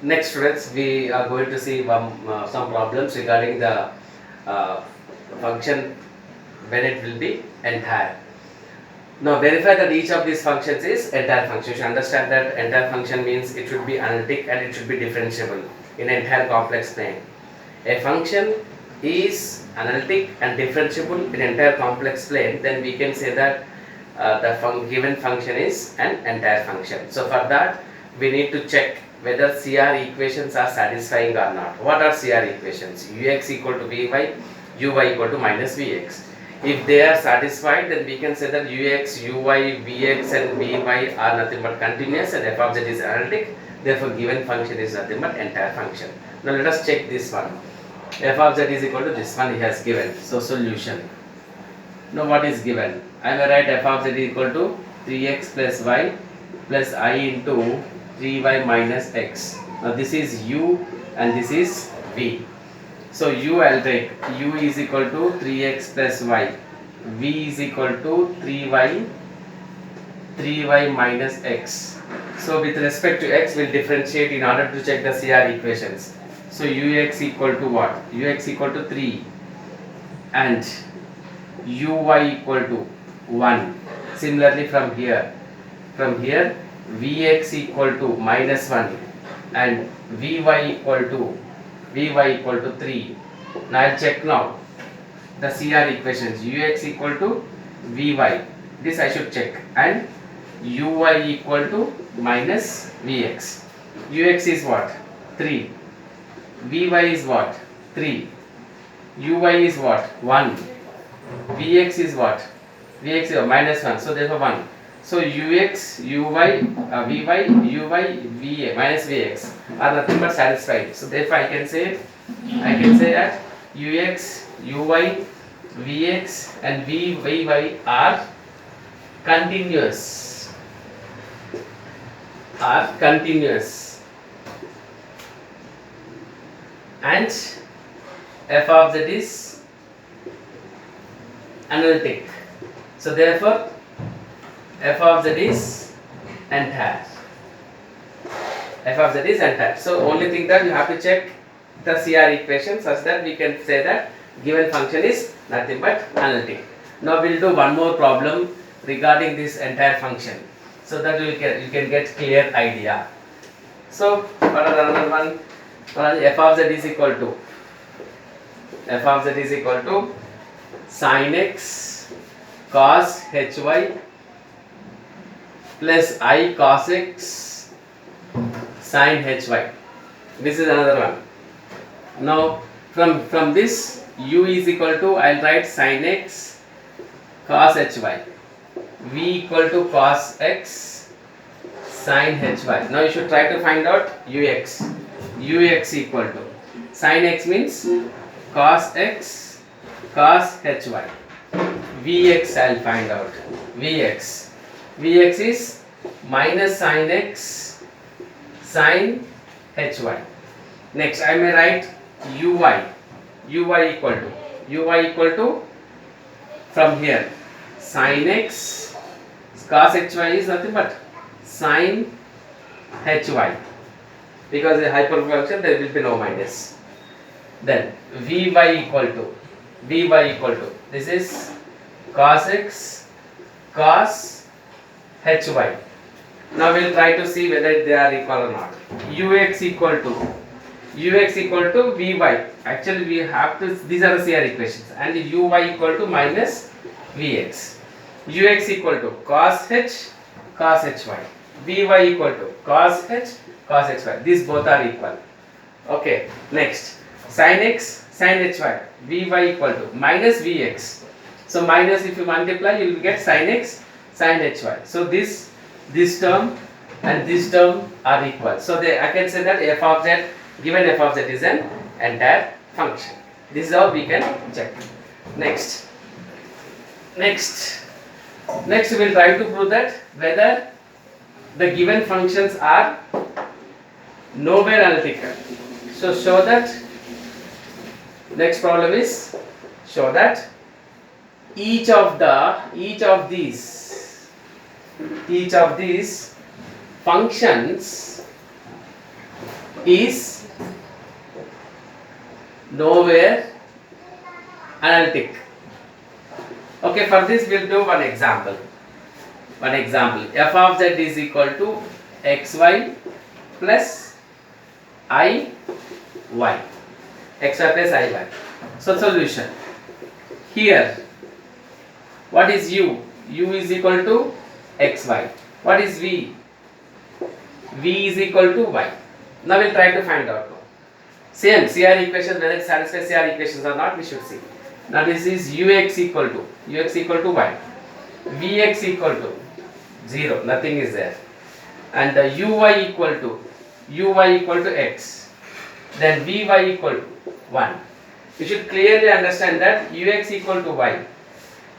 Next, students, we are going to see some problems regarding the uh, function when it will be entire. Now, verify that each of these functions is entire function. You should understand that entire function means it should be analytic and it should be differentiable in entire complex plane. A function is analytic and differentiable in entire complex plane, then we can say that the given function is an entire function. So for that, we need to check whether CR equations are satisfying or not. What are CR equations? Ux equal to Vy, Uy equal to minus Vx. If they are satisfied, then we can say that Ux, Uy, Vx and Vy are nothing but continuous and f of z is analytic. Therefore, given function is nothing but entire function. Now let us check this one. F of z is equal to this one he has given. So solution. Now what is given? I will write f of z is equal to 3x plus y plus I into 3y minus x. Now this is u and this is v. So u I'll take u is equal to 3x plus y, v is equal to 3y minus x. So with respect to x, we'll differentiate in order to check the CR equations. So ux equal to what? Ux equal to 3 and uy equal to 1. Similarly from here vx equal to minus 1 and vy equal to 3. Now I'll check now the CR equations. Ux equal to vy, this I should check, and uy equal to minus vx. Ux is what? 3. Vy is what? 3. Uy is what? 1. Vx is what? Vx is minus 1. So therefore 1. So ux, uy, vy, uy, va minus vx are nothing but satisfied. So therefore I can say that ux, uy, vx and vy are continuous. And f of z is analytic. So therefore f of z is entire. So only thing that you have to check the CR equation such that we can say that given function is nothing but analytic. Now we'll do one more problem regarding this entire function so that you can get clear idea. So what are another one? F of z is equal to sin x cos hy plus I cos x sin hy. This is another one. Now from this u is equal to, I'll write sin x cos hy, v equal to cos x sin hy. Now you should try to find out ux. Ux equal to sin x means cos x cos hy. Vx I'll find out. Vx is minus sin x sin hy. Next I may write uy equal to from here sin x cos hy is nothing but sin hy, because a hyperbolic function there will be no minus. Then vy equal to this is cos x cos hy. Now we'll try to see whether they are equal or not. Ux equal to vy. Actually we have to, these are the CR equations, and uy equal to minus vx. Ux equal to cos h cos hy. Vy equal to cos h cos hy. These both are equal. Okay. Next sin x sin hy. Vy equal to minus vx. So minus, if you multiply you will get sin x sin hy. So this term and this term are equal. So I can say that f of z, given f of z is an entire function. This is how we can check. Next we will try to prove that whether the given functions are nowhere analytical. So show that, next problem is show that each of these functions is nowhere analytic. Okay, for this we'll do one example. F of z is equal to xy plus iy. Xy plus iy. So solution. Here, what is u? U is equal to xy. What is v? V is equal to y. Now we'll try to find out. Same CR equation, whether it satisfies CR equations or not, we should see. Now this is ux equal to y, vx equal to 0, nothing is there, and uy equal to x, then vy equal to 1. You should clearly understand that ux equal to y.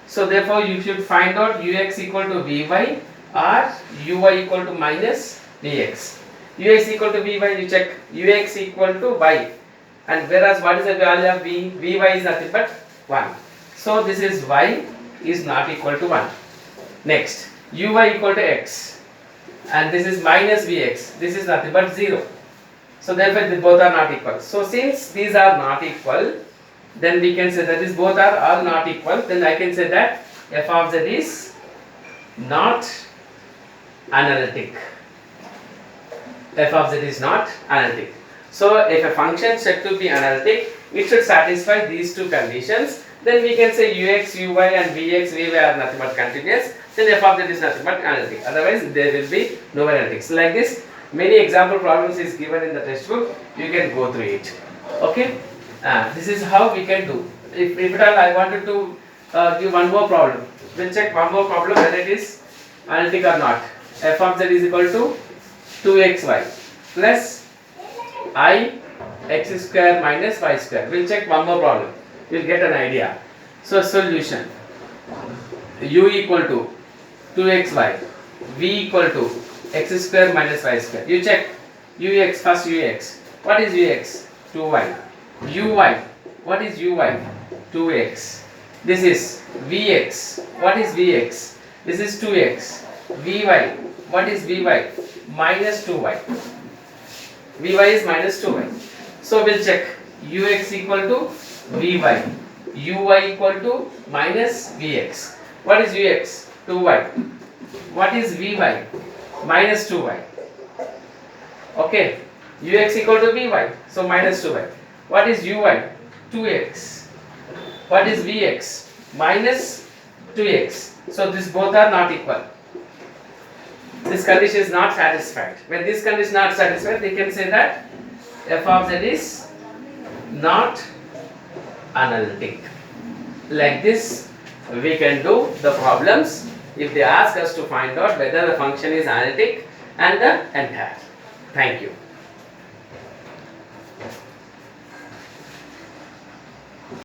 So therefore you should find out ux equal to vy or uy equal to minus vx. ux equal to vy, you check ux equal to y, and whereas what is the value of v? Vy is nothing but 1. So this is y is not equal to 1. Next, uy equal to x, and this is minus vx, this is nothing but 0. So therefore they both are not equal. So since these are not equal, then we can say that is both are all not equal, then I can say that f of z is not analytic. F of z is not analytic. So if a function is said to be analytic, it should satisfy these two conditions. Then we can say ux, uy and vx, vy are nothing but continuous. Then f of z is nothing but analytic. Otherwise there will be no analytic. So like this, many example problems is given in the textbook. You can go through it. Okay. This is how we can do. If at all I wanted to give one more problem, we'll check one more problem whether it is analytic or not. F of z is equal to 2xy plus I x square minus y square. We'll check one more problem. You'll get an idea. So solution: u equal to 2xy, v equal to x square minus y square. You check ux first. Ux. What is ux? 2y. Uy. What is uy? 2x. This is vx. What is vx? This is 2x. Vy. What is vy? Minus 2y. Vy is minus 2y. So we'll check ux equal to vy, uy equal to minus vx. What is ux? 2y. What is vy? Minus 2y. Okay, ux equal to vy, so minus 2y. What is uy? 2x. What is vx? Minus 2x. So these both are not equal. This condition is not satisfied. When this condition is not satisfied, they can say that f of z is not analytic. Like this, we can do the problems if they ask us to find out whether the function is analytic and the entire. Thank you.